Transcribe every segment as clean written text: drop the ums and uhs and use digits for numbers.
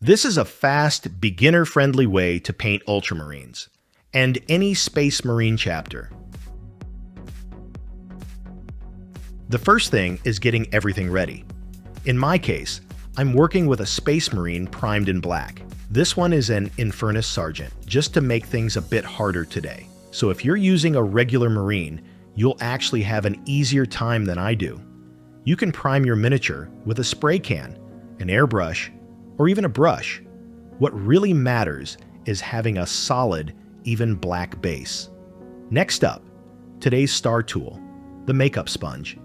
This is a fast, beginner-friendly way to paint Ultramarines, and any Space Marine chapter. The first thing is getting everything ready. In my case, I'm working with a Space Marine primed in black. This one is an Infernus Sergeant, just to make things a bit harder today. So if you're using a regular Marine, you'll actually have an easier time than I do. You can prime your miniature with a spray can, an airbrush, or even a brush. What really matters is having a solid, even black base. Next up, today's star tool, the makeup sponge.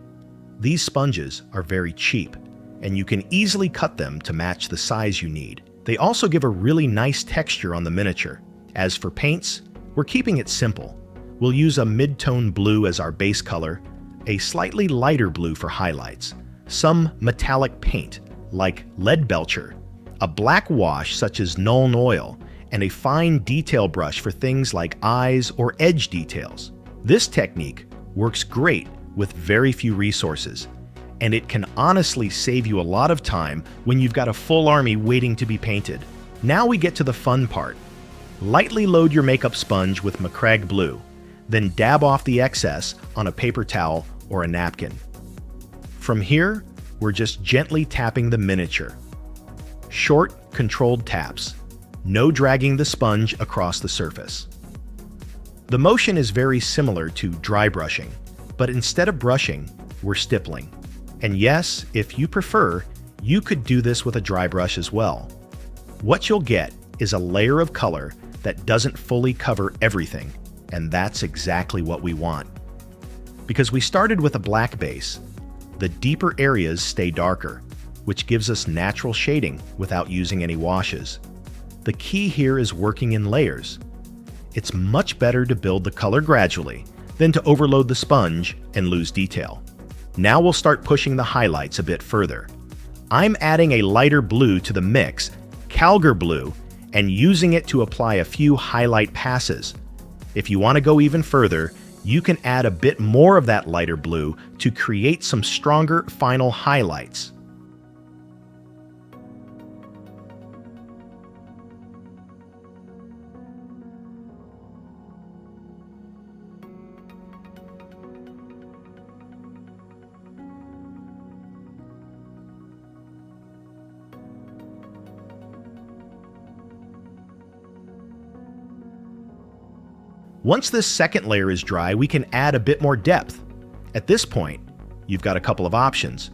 These sponges are very cheap, and you can easily cut them to match the size you need. They also give a really nice texture on the miniature. As for paints, we're keeping it simple. We'll use a mid-tone blue as our base color, a slightly lighter blue for highlights, some metallic paint like lead belcher, a black wash such as Nuln Oil, and a fine detail brush for things like eyes or edge details. This technique works great with very few resources, and it can honestly save you a lot of time when you've got a full army waiting to be painted. Now we get to the fun part. Lightly load your makeup sponge with Macragge Blue, then dab off the excess on a paper towel or a napkin. From here, we're just gently tapping the miniature. Short, controlled taps. No dragging the sponge across the surface. The motion is very similar to dry brushing, but instead of brushing, we're stippling. And yes, if you prefer, you could do this with a dry brush as well. What you'll get is a layer of color that doesn't fully cover everything, and that's exactly what we want. Because we started with a black base, the deeper areas stay darker, which gives us natural shading without using any washes. The key here is working in layers. It's much better to build the color gradually than to overload the sponge and lose detail. Now we'll start pushing the highlights a bit further. I'm adding a lighter blue to the mix, Calgar Blue, and using it to apply a few highlight passes. If you want to go even further, you can add a bit more of that lighter blue to create some stronger final highlights. Once this second layer is dry, we can add a bit more depth. At this point, you've got a couple of options.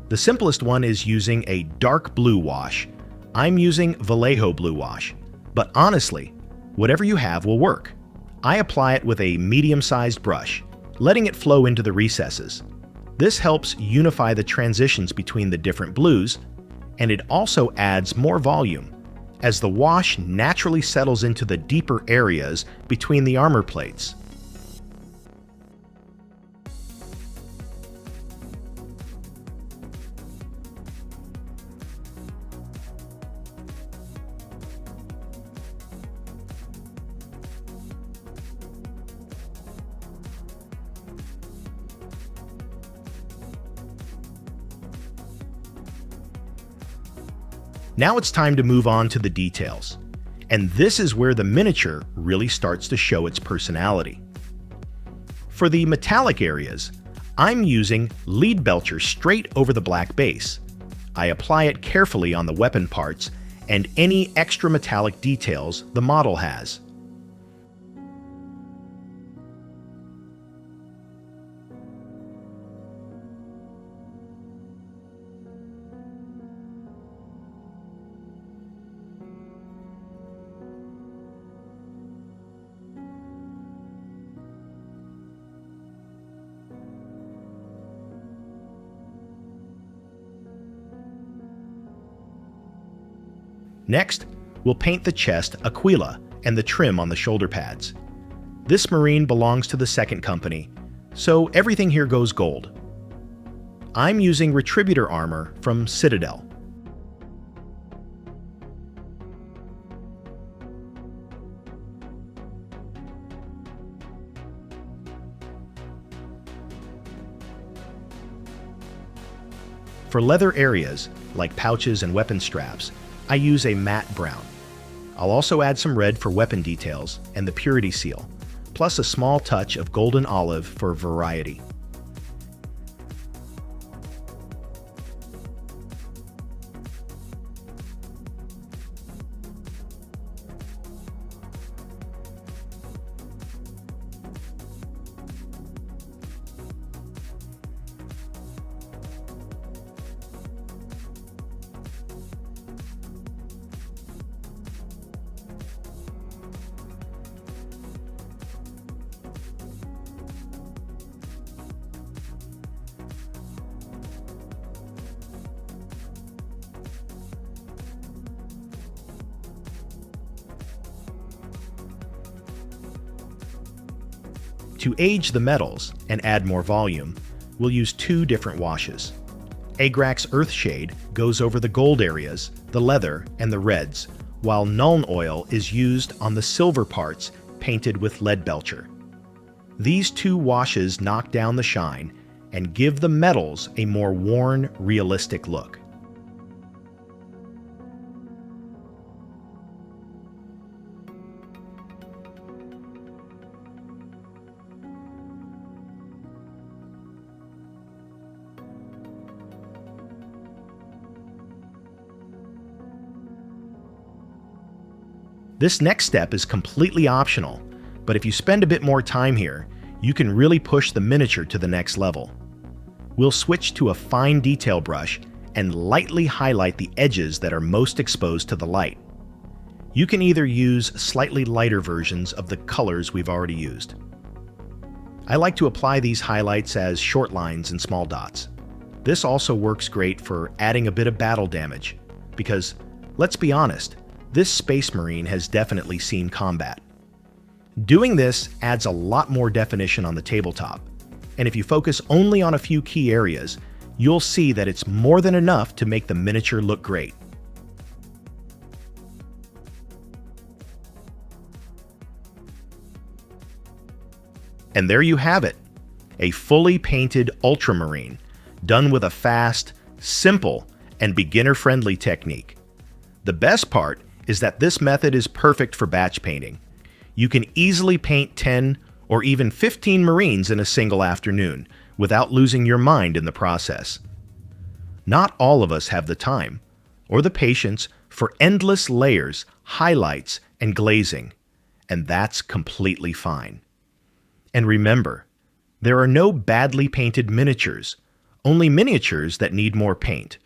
The simplest one is using a dark blue wash. I'm using Vallejo Blue Wash, but honestly, whatever you have will work. I apply it with a medium-sized brush, letting it flow into the recesses. This helps unify the transitions between the different blues, and it also adds more volume, as the wash naturally settles into the deeper areas between the armor plates. Now it's time to move on to the details. And this is where the miniature really starts to show its personality. For the metallic areas, I'm using lead belcher straight over the black base. I apply it carefully on the weapon parts and any extra metallic details the model has. Next, we'll paint the chest Aquila and the trim on the shoulder pads. This Marine belongs to the second company, so everything here goes gold. I'm using Retributor armor from Citadel. For leather areas, like pouches and weapon straps, I use a matte brown. I'll also add some red for weapon details and the purity seal, plus a small touch of golden olive for variety. To age the metals and add more volume, we'll use two different washes. Agrax Earthshade goes over the gold areas, the leather, and the reds, while Nuln Oil is used on the silver parts painted with lead belcher. These two washes knock down the shine and give the metals a more worn, realistic look. This next step is completely optional, but if you spend a bit more time here, you can really push the miniature to the next level. We'll switch to a fine detail brush and lightly highlight the edges that are most exposed to the light. You can either use slightly lighter versions of the colors we've already used. I like to apply these highlights as short lines and small dots. This also works great for adding a bit of battle damage, because, let's be honest, this Space Marine has definitely seen combat. Doing this adds a lot more definition on the tabletop, and if you focus only on a few key areas, you'll see that it's more than enough to make the miniature look great. And there you have it, a fully painted Ultramarine, done with a fast, simple, and beginner-friendly technique. The best part is that this method is perfect for batch painting. You can easily paint 10 or even 15 Marines in a single afternoon without losing your mind in the process. Not all of us have the time or the patience for endless layers, highlights, and glazing, and that's completely fine. And remember, there are no badly painted miniatures, only miniatures that need more paint.